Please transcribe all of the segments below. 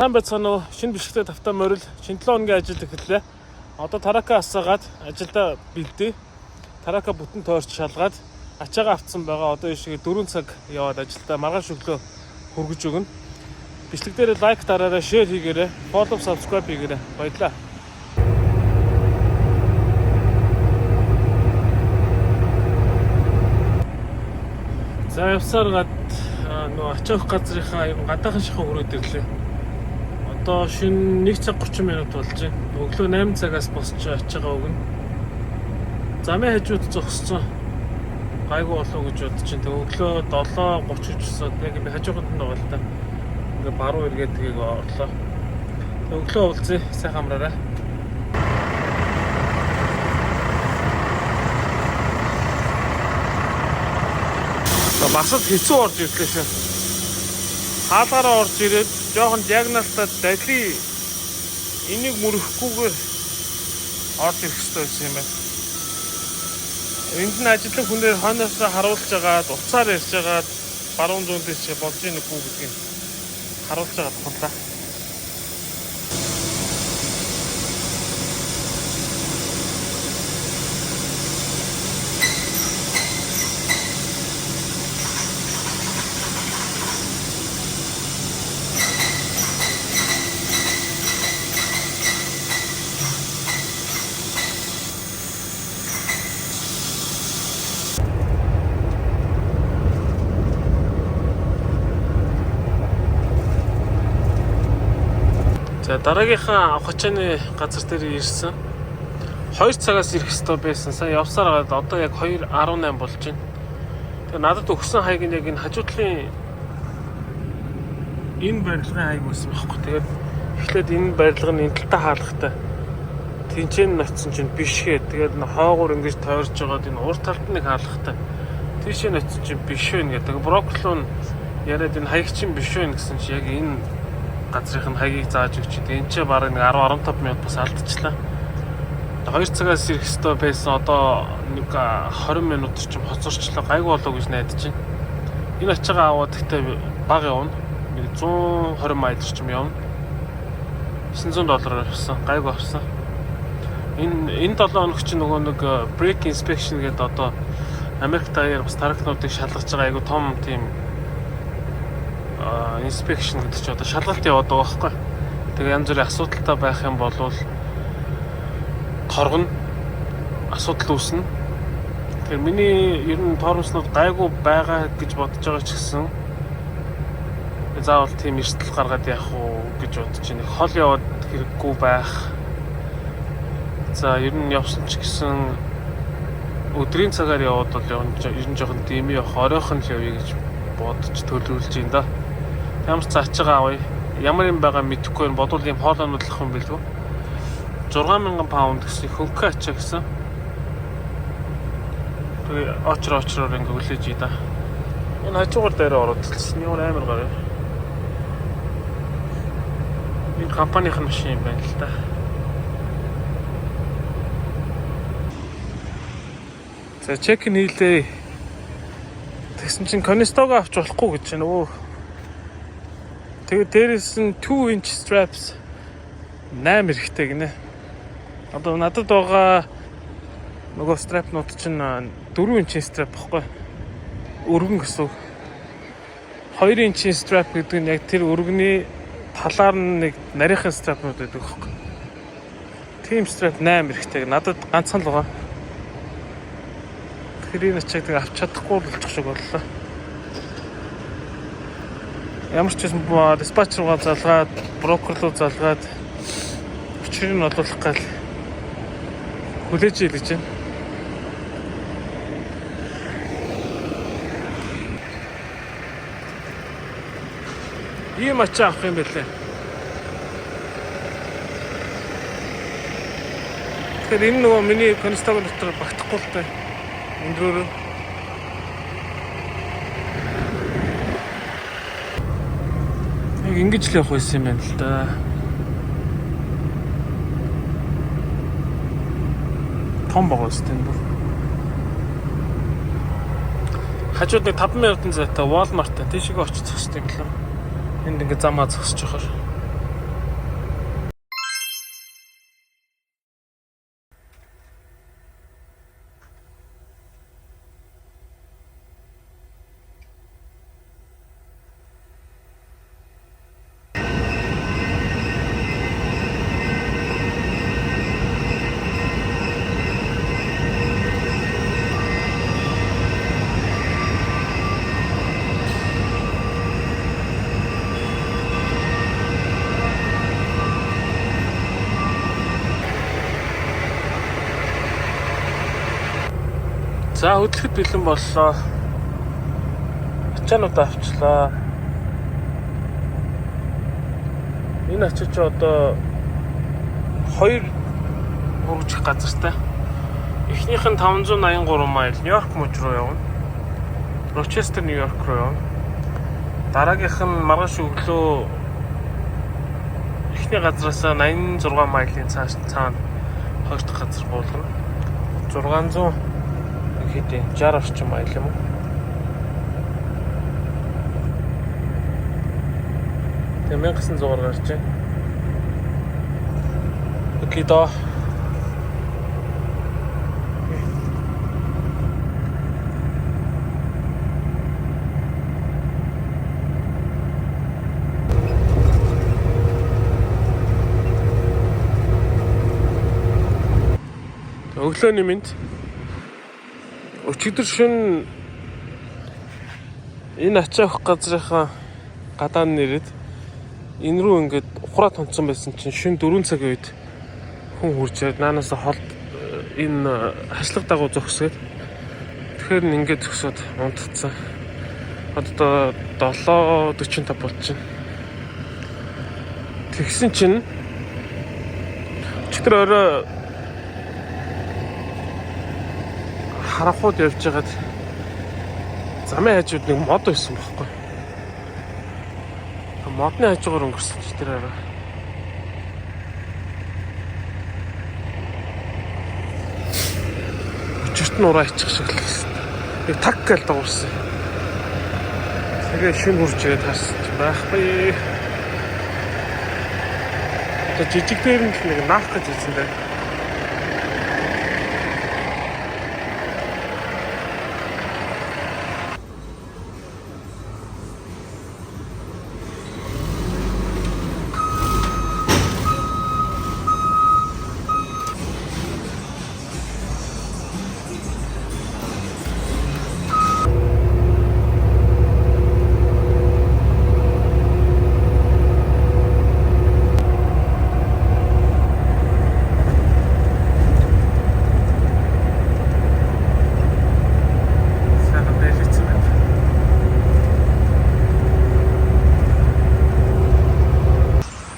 Сайн байцгаана уу? Шинэ бишгтэй тавтаа морил шинэ 7 хоногийн ажил эхэллээ. Одоо тарака асаагаад ажилдаа бэлдээ. Тарака бүтэн тойрч шалгаад ачаагаа автсан байгаа. Одоо ишгээ 4 цаг яваад ажилдаа маргааш өглөө хүргэж өгнө. Бичлэг дээр лайк дараарай, шеэр хийгээрэй, follow, subscribe хийгээрэй. Баярлалаа. За явсараад нөө ачаах газрынхаа гадаахан шахаа хүрээд ирлээ. Одоо шин 1 цаг 30 минут болж байна. Өглөө 8 цагаас босч ачаагаа өгнө. Замын хажууд зогссон. Гайгүй болоо гэж бодож чинь. Тэг өглөө 7:30 часад яг би хажууганд нь байгаа л та. Ингээ баруун эргээд тгийг орлоо. Тэг өглөө уулзъя. Сайн хамраарай. Басад хэцүү орж ирлээ шүү. Хаалгаараа орж ирээд жоохон диагналтад дали энийг мөрөхгүйгээр орж ирэх хэрэгтэй байсан юм байна. Энд нь ажиллах хүнээр хойноосоо харуулж байгаад, уцаар ярьж байгаад баруун зүүнээс ч болж ийнэгүй гэдгийг харуулж байгаа тухайлаа. За дараагийнхаа авах ачааны газар дээр ирсэн. 2 цагаас ирэх ёстой байсан. Сайн явсаар гад одоо яг 2:18 болж байна. Тэгээ надад өгсөн хаяг нь яг энэ хажуудлын энэ барилгын хаяг байсан байхгүй. Тэгээд эхлээд энэ барилга нь энэ талтай хаалгатай. Тинчэн ноцсон чинь бишгээ. Тэгээд хоогоор ингэж тойрж байгаад энэ урд талд нэг хаалгатай. Тийшээ ноцсон чинь биш вэ гэдэг. Брокколон яриад энэ хаяг чинь биш вэ гэсэн чинь яг энэ газрын хаягийг зааж өгч. Тэгээд энэ ч бараг нэг 10-15 минут бас алдчихлаа. 2 цагаас ирэх ёстой байсан. Одоо нэг 20 минут ч юм хоцорчлоо. Гайгүй болоо гэж найдаж байна. Энэ ачаагаа аваад гэхдээ бага явна. Нэг 120 майл ч юм явна. $900 авсан. Гайгүй авсан. Энэ 7 хоног чинь нөгөө нэг brake inspection гэдэг одоо Америк даяар бас таракнуудыг шалгаж байгаа айгу том тийм inspection гэдэг чинь одоо шалгалт яваад байгаа байхгүй. Тэгээ янз бүрийн асуудалтай байх юм бол торгоно, асуудал үүснэ. Тэгэхээр миний ер нь тоормснууд гайгүй байгаа гэж бодож байгаа ч гэсэн заавал тийм эрсдэл гаргаад явах уу гэж бодож байна. Хол яваад хэрэггүй байх. За ер нь явсан ч гэсэн өдрийн цагаар яваад бол ер нь жоохон дими явах, оройхон л явъя гэж бодож төлөвлөж байна да. Ямар ч ачаагаа авъя. Ямар юм байгаа мэдэхгүй юм. Бодвол юм хоолойнуулах юм билүү. 6000 паунд гэсэн хөнгө ачаа гэсэн. Тэгээ очроор ингээ хүлээж ий да. Энэ хажуугаар дээр ороод талсан. Ямар амар гоё. Энэ компанийн машин юм байна л да. За чек ин хийлээ. Тэгсэн чинь Conestoga авч болохгүй гэж байна. Өө. Тэгээд дээрээс нь 2 inch straps 8 хэрэгтэй гинэ. Одоо надад байгаа нөгөө strapнууд чинь 4 inch strap баггүй. Өргөн гэсэн. 2 inch strap гэдэг нь яг тэр өргөний талаар нь нэг нарийнхан strapнууд байдаг баггүй. Team strap 8 хэрэгтэй. Надад ганцхан л байгаа. Тэрийг ачааг тэг авч чадахгүй болчих шиг боллоо. Ямар ч юм диспатч руугаа залгаад, брокер руу залгаад өчрийг нь олуулах гал хүлээж ийл гэж байна. Ийм ачаа авах юм бэлээ. Тэгэхээр энэ нөгөө миний Conestoga дотор багтахгүй л таа. Өндрөөр яг ингэж л явах байсан юм байна л да. Том байгаа шүү дээ. Хажууд нэг 5 минутын зайтай Walmart тийшээ очиж зогсдог юм лээ. Энд ингээ замаа зогсож байгаа. За хөдлөхөд бэлэн боллоо. Ачаануудаа авчлаа. Энэ ачаач одоо 2 хөргөжих газартай. Эхнийх нь 583 майл Нью-Йорк мужи руу явна. Рочестер, Нью-Йорк руу явна. Дараагийнх нь маргааш өглөө эхний газраас 86 мaiлийн цаана хоёр дахь газар буулгана. 600 хэдийн 60 орчим майл юм уу? Тэгээ 1900 гарч байна. Окей доо. Өглөөний мэнд өчигдөр шөнө энэ ачаа авах газрынхаа гадаан нэрэд энэ рүү ингээд ухраа тунцсан байсан чинь шөнө 4 цагийн үед хүн хурж ирээд наанаас холд энэ хашлах дагуу зогсоод тэгэхээр ингээд зогсоод унтцсан. Одоо 7:45 болчихно. Тэгсэн чинь өчигдөр орой харахууд явж байгаад замын хажууд нэг мод байсан байхгүй. Модны хажуугаар өнгөрсөн ч тэр арай. Өчөрт нь ураа ичих шиг л байсан. Нэг таг гал дагуулсан. Тэгээ шин хурж ирээд харсан ч байхгүй. Одоо жижиг дээр нь нэг наах гэж хэлсэн дээ.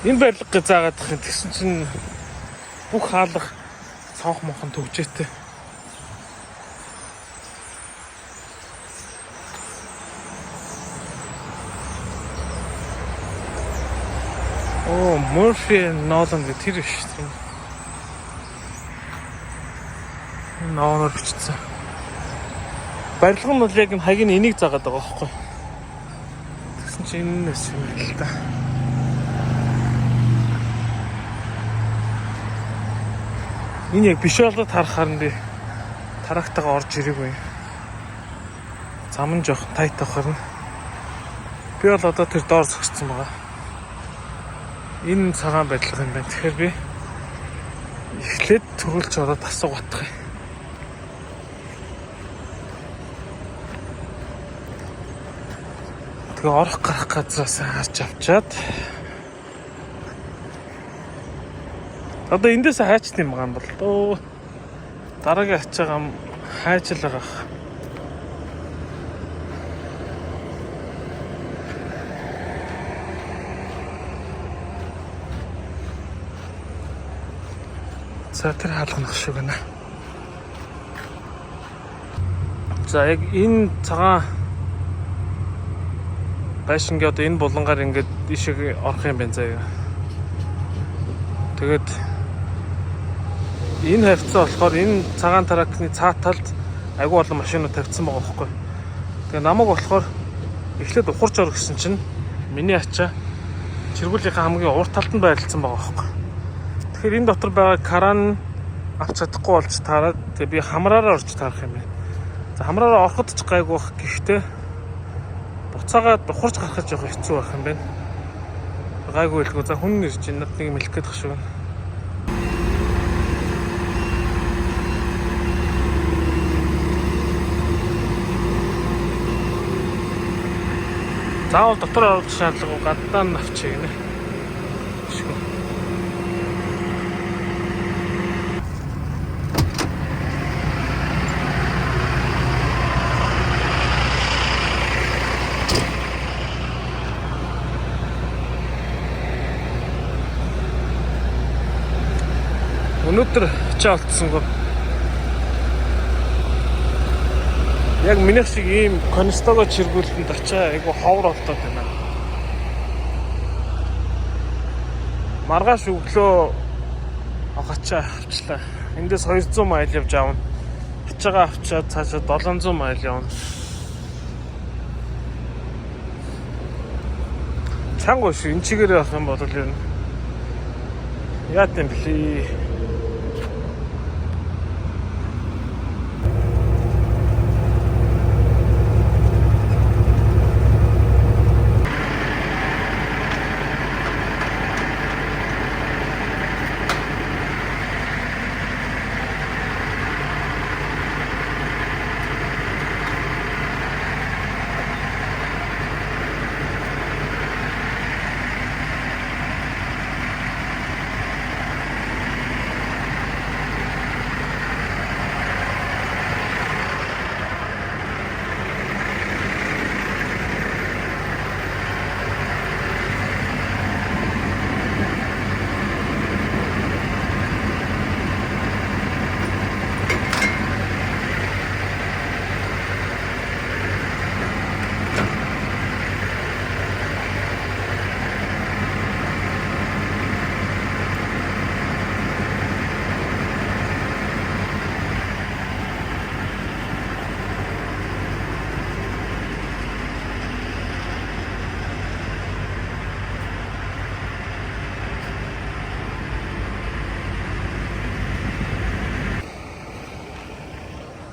Энэ барилга гэж заагаад тэгсэн чинь бүх хаалга цонх мохон төгжээтэй. Оо, Murphy Nolan гэх тэр биш тийм. Нооноор бичсэн. Барилга нь бол яг энэ хаяг нь энийг заагаад байгаа байхгүй. Тэгсэн чинь энэс юм л да. Энэ яг биш болоод харахаар нь тарактагаа орж ирээгүй. Зам нь жоох тайт авахаар нь. Би бол одоо тэр доор зогссон байгаа. Энэ цагаан байдлага юм байна. Тэгэхээр би эхлээд төрүүлж ороод асуух батгах юм. Тэгээ орох гарах газраас харж авчаад одоо эндээс хайчт юм байгаа юм бол дөө дараагийн ачаагаа хайж л байгаа. За тэр хаалганах шиг байна. За яг энэ цагаан байшингийн одоо энэ булангаар ингээд ишиг орох юм байна заяа. Тэгээд энэ хавцаа болохоор энэ цагаан тракны цаа талд айгүй олон машинууд тавьсан байгаа байхгүй. Тэгээ намайг болохоор эхлээд ухарч ор гэсэн чинь миний ачаа чиргүүлийнхаа хамгийн урт талд нь байрлалсан байгаа байхгүй. Тэгэхээр энэ дотор байгаа каран авч чадахгүй болж таараад тэгээ би хамраараа орж таарах юм байна. За хамраараа ороход ч гайгүй байх. Гэхдээ буцаагаад ухарч гарах жоох хэцүү байх юм байна. Гайгүй хэлгүй. За хүн нэрч энэ нэг юм хэлэх гээд тах шүү. Заавал дотор орох шаардлагагүй гадаа нь авчих гинэ. Өнөөдөр чи алдсангүй. Яг минийх шиг ийм Констого чиргүүлтэнд очиа айгу ховор болтоод байна. Маргааш өглөө агачаа авчлаа. Эндээс 200 майл явж аавна. Ачаагаа авчаад цаашаа 700 майл явна. Чанга шүү. Энэ чигээр явах юм бол ер нь яа гэм блий.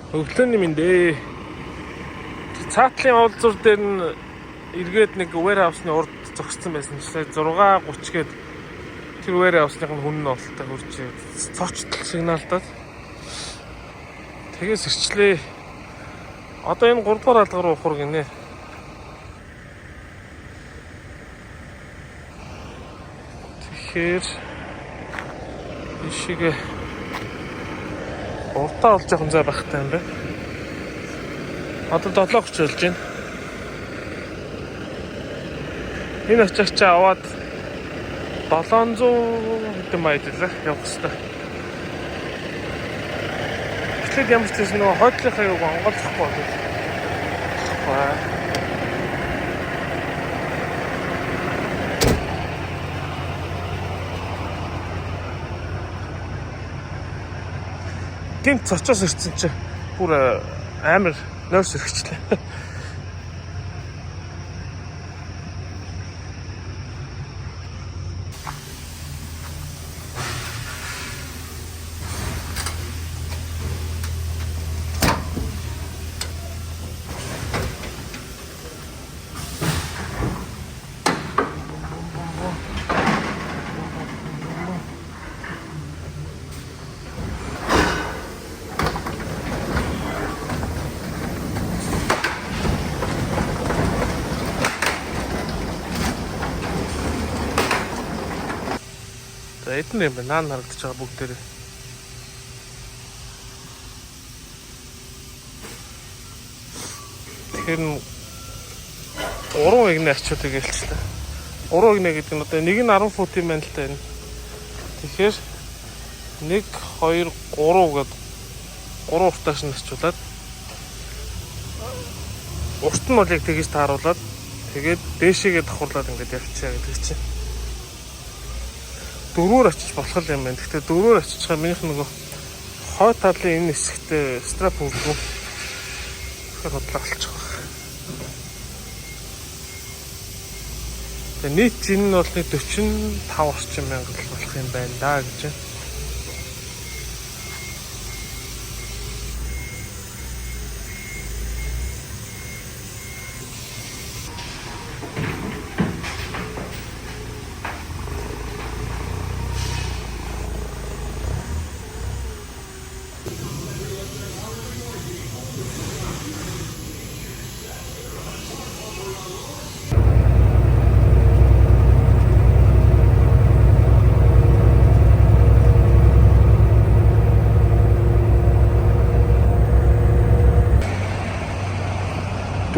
Өглөөний мэндэ. Цаатлын уулзуур дээр нь эргээд нэг warehouse-ны урд зогссон байсан. 6:30 гээд тэр warehouse-ны хүн нь ололтой хурж цоочтол сигналдаад. Тэгээс ирчлээ. Одоо энэ 3 дугаар алга руу ухар гинэ. Тэгэхээр ишигэ уртаа олж явах зай багтай юм байна. Одоо 7:30 болж байна. Энэ очиж чаа аваад 700 хэдэн майл явах хэрэгтэй. Эхлээд ямар ч зүйл нөгөө хойдлынхаа юуг онгойлохгүй болов. Гинт цочоос ирсэн чи бүр амар нойрс өргөчлээ. Эдэн юм байна. Наан харагдаж байгаа бүгдээрээ. Тэгэхээр 3 игнэ ачуудыг хэлчихлээ. 3 игнэ гэдэг нь одоо нэг нь 10 фут юм байна л та энэ. Тэгэхээр 1 2 3 гээд 3 уртааш нь ачуулаад урт нь бол яг тэгж тааруулаад тэгээд дээшээгээ давхарлаад ингээд явчихъя гэдэг чинь. Дөрвөр очиж болох юм байна. Гэхдээ дөрвөр очихаа минийх нөгөө хой талын энэ хэсэгтээ страп өгдөггүй. Тэгэхээр бодлоо олчих واخ. Тэгээ нийт энэ нь бол 45 орчим мянга болох юм байна да гэж.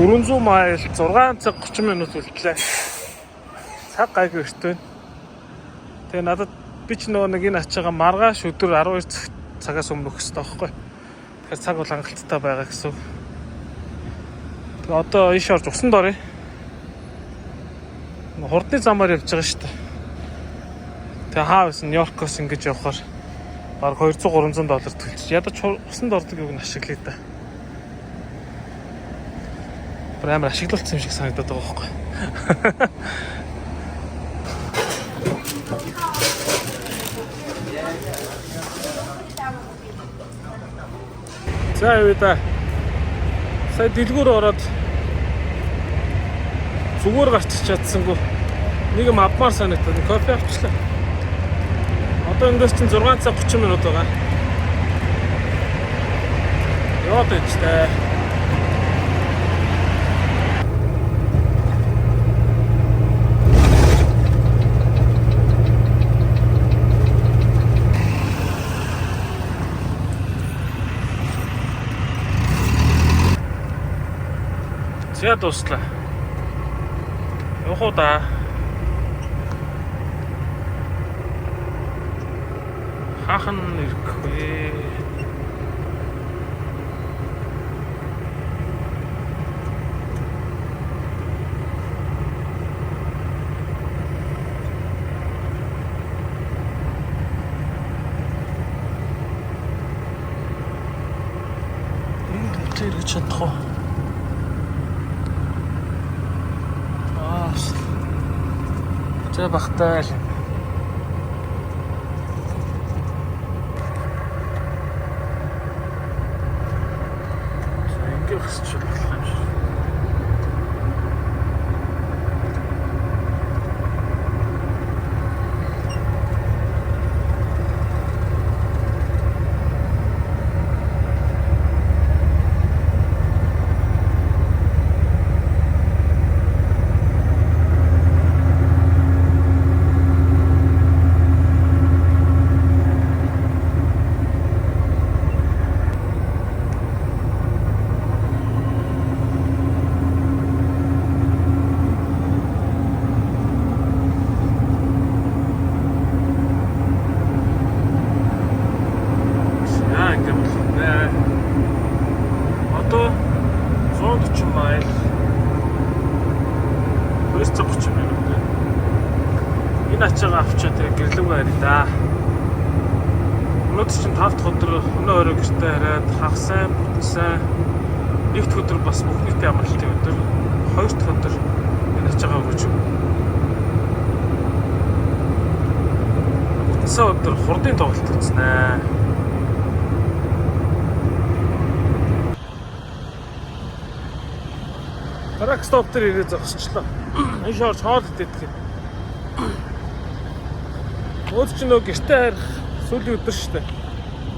$400 майл 6 цаг 30 минут үлдлээ. Цаг гайгүй эрт байна. Тэгээ надад би ч нөгөө нэг энэ ачаага маргааш өдөр 12 цагаас өмнө өгөх хэрэгтэй байхгүй. Тэгэхээр цаг бол хангалттай байгаа гэсэн. Тэгээ одоо иш орж усан дорё. Хурдны замаар явж байгаа шүү дээ. Тэгээ хаавс Нью-Йоркоос ингэж явхаар баг $200-300 төлчих. Ядаж усанд ордог юуг нь ашиглая да. Амар ашиглалцсан юм шиг санагдаад байгаа байхгүй. За юу да. Сая дэлгүүр ороод зүгээр гарчих чадсангүй. Нэг юм авмаар санагдаад кофе авчлаа. Одоо эндээс чинь 6 цаг 30 минут байгаа. Яваад ичтэй. За дуслаа. Явах уу да. Хахан ирэхгүй. Тэр гэж чадах уу? За багтаал. Ингэ хэсч болох юм шиг. Одоо 140 майл 230 минут. Энэ ачаага авчаад гэрлэвгүй харъя да. Өнөөдөр чинь 5 дахь өдөр өнөө өрөө гэртээ хараад хагасан, бүтсэн. Нэгд өдөр бас бүх нийтийн амралтын өдөр. 2 дахь өдөр энэ ачаага өрөөж. Бүтсэн өдөр хурдын тоглолт үзнэ. Трак стоп дээр ирээ зогсчлоо. Энэ шорч хоол идэх юм. Өөд ч нөгөө гэртээ харих сүүлийн өдөр шүү дээ.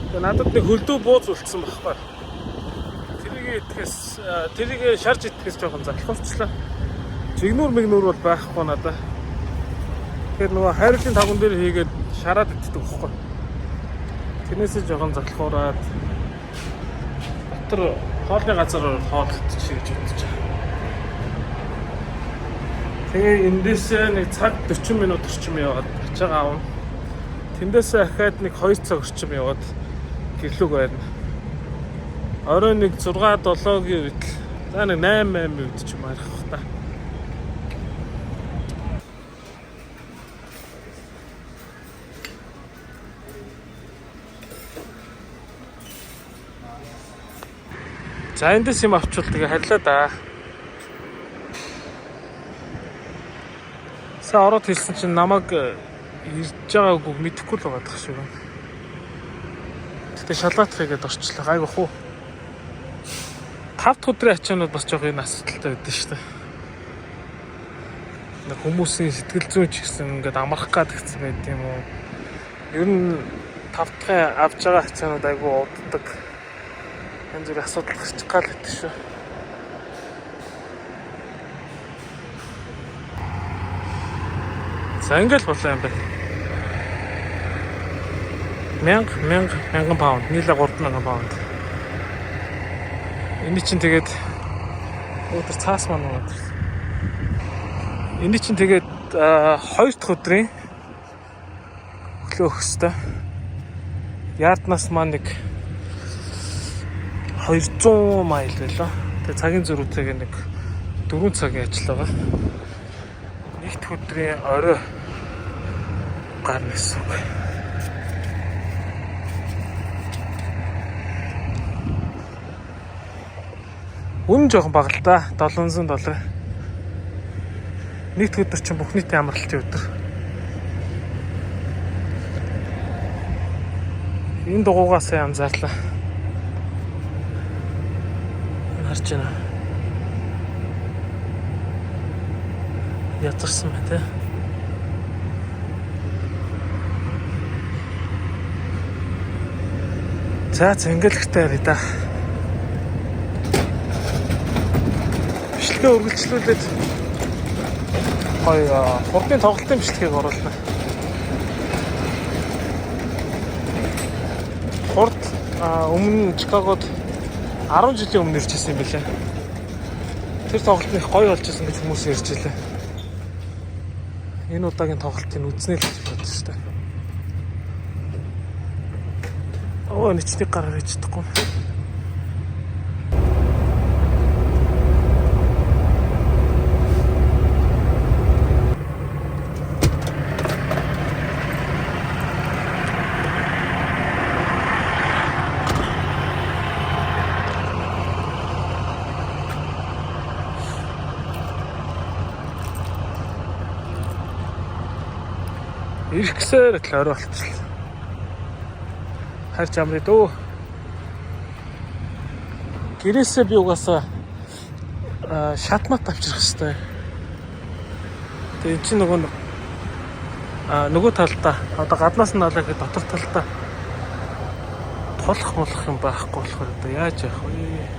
Тэгээ надад нэг хөлдөө бууз үлдсэн байхгүй. Тэрийг шарж идэхээс жоохон залхуурчлаа. Жигнүүр бол байхгүй надаа. Тэгэхээр нөгөө хайрлын тагон дээр хийгээд шараад иддэг байхгүй. Тэрнээсээ жоохон залхуураад дотор хоолны газар хоол идчих гэж бодож байгаа. Тэгээ эндээсээ нэг цаг 40 минут орчим яваад ачаага аав. Тэндээсээ ахаад нэг 2 цаг орчим яваад гэрлүүг байна. Орой нэг 6-7-гийн үед за нэг 8 үед ч юм арих та. За эндээс юм авчвал тэгээ харьлаа да. Ороод хэлсэн чинь намайг ирж байгааг мэдэхгүй л байгаа дах шиг байна. Тэгтээ шалгаатах хийгээд орчлоо. Гайг ах уу. 5 дахь өдрийн ачаанууд бас жоох энэ асуудалтай байдсан шүү дээ. Нэг хүмүүсийн сэтгэл зүйн ч гэсэн ингээд амрах гад гэсэн байт юм уу. Ер нь 5 дахь авж байгаа ачаанууд айгүй уддаг. Энэ зүрх асуудал гарч гал гэдэг шүү. За ингээл болоо юм байна. 1000 паунд, нийлээ 3000 паунд. Энэ чинь тэгээд өдөр цаас маань өнөдөр. Энэ чинь тэгээд 2 дахь өдрийн хөдлөө өгөх хэвээр. Яарднаас маань нэг 200 майл байлаа. Тэгээ цагийн зөрүүтэйг нэг 4 цагийн ажил байгаа. Нэгд өдрийн орой гарна гэсэн үг. Үнэн жоохон бага л да. $700. Нэгд өдөр чинь бүх нийтийн амралтын өдөр. Энэ дугуйгаа сайн анзаарлаа. Харж байна. Язарсан байна те. За зингэлэгтэй ярий да. Бичлэгээ үргэлжлүүлээд гоё хурдын тоглолтын бичлэгийг оруулна. Хурд өмнө Чикагод 10 жилийн өмнө ирчихсэн юм билээ. Тэр тоглолт их гоё болж исэн гэж хүмүүс ярьж илээ. Энэ удаагийн тоглолтыг үзнэ л гэж бодсон шүү дээ. Оо нэчний гараар ич чадахгүй. Ирэхсээр л орой болчихлоо. Харж амраа дөө. Гэрээсээ би угаасаа шатмат авчрах хэрэгтэй. Тэгээ чи нөгөө талдаа одоо гаднаас нь налаа гэхэд дотор талдаа толох молох юм байхгүй болохоор одоо яаж яах вэ?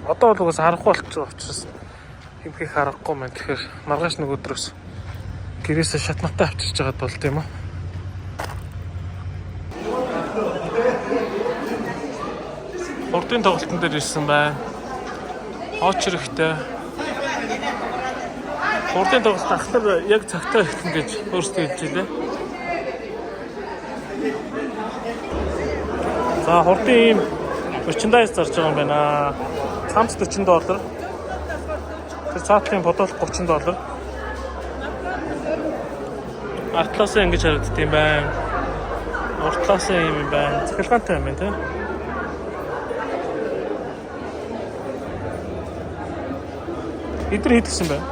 Одоо бол угаасаа харахгүй болчихсон учраас хэмхийг харахгүй маань. Тэгэхээр маргааш нэг өдрөөс гэрээсээ шатматаа авчирч байгаад болд юм аа. Хурдын тоглолтын дээр ирсэн байна. Хооч хэрэгтэй. Хурдын тоглолт ахлаар яг цагтаа эхлэн гэж өөрсдөө хэлж илээ. За хурдын ийм merchandise зарж байгаа юм байна. Цамц $40. Тэр цаатлын бодолт $30. Артлаасаа ингэж харагддаг юм байна. Уртлаасаа юм байна. Цахилгаантай юм байна тийм. Эдгээр хэд гэсэн бэ? 30.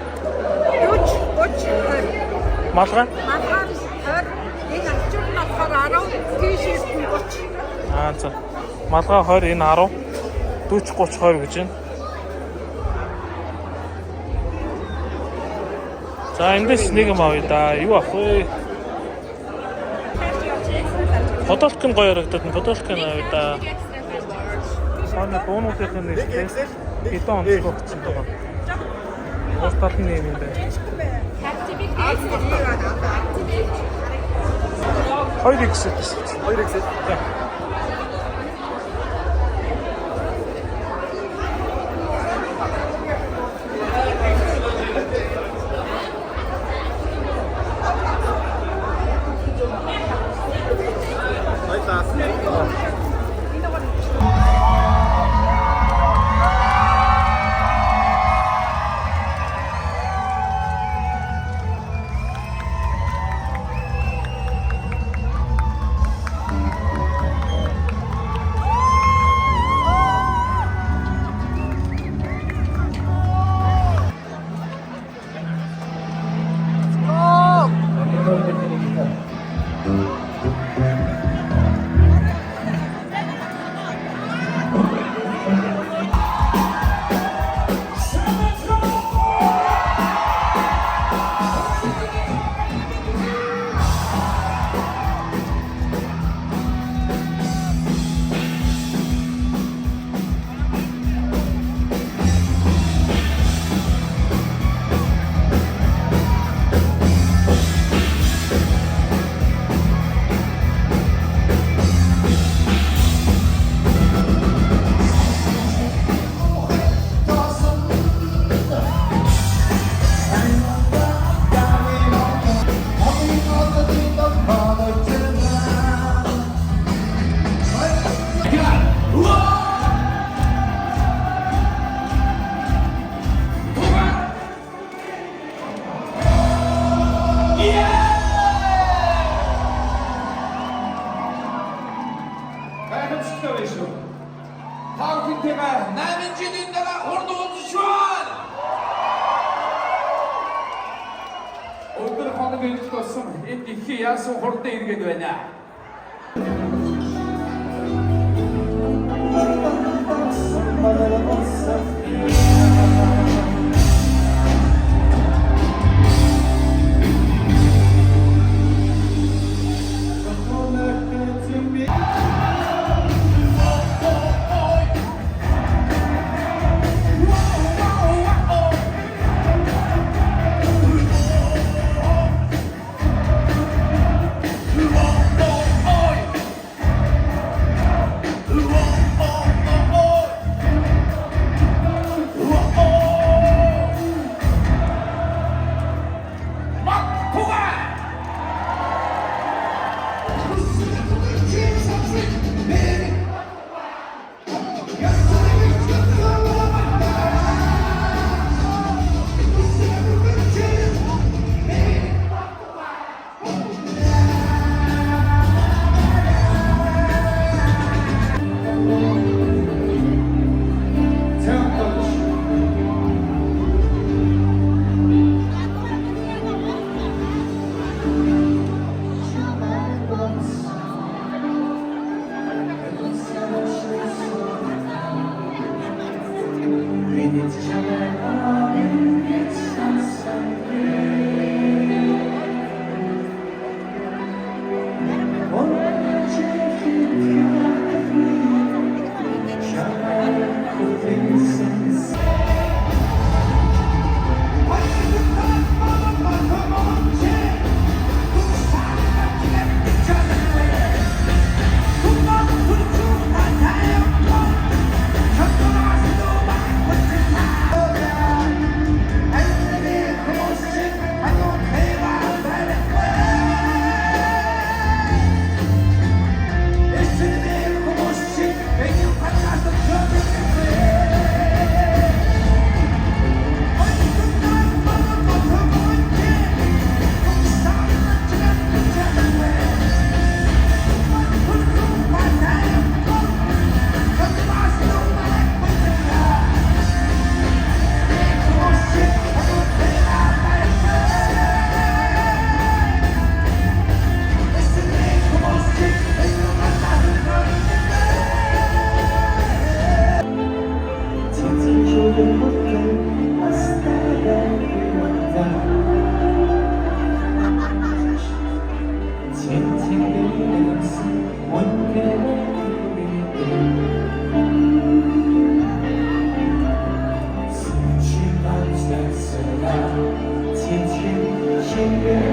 Малгай? Малгай 20. Энэ ачуул нь болохоор 10, тийшээс 30. За. Малгай 20, энэ 10. 40, 30, 20 гэж байна. За эндээс нэг юм авъя да. Юу авах вэ? Бодолтын гоё харагдаад нь бодолтын авъя да. Саана дуунуудын нэртэй бетон онцлог гэсэн байгаа. Уус тал нь юм байна. Хоёр ихсэж. бүгдийг тусам энд их яасан хурдан иргэд байна. Thank you.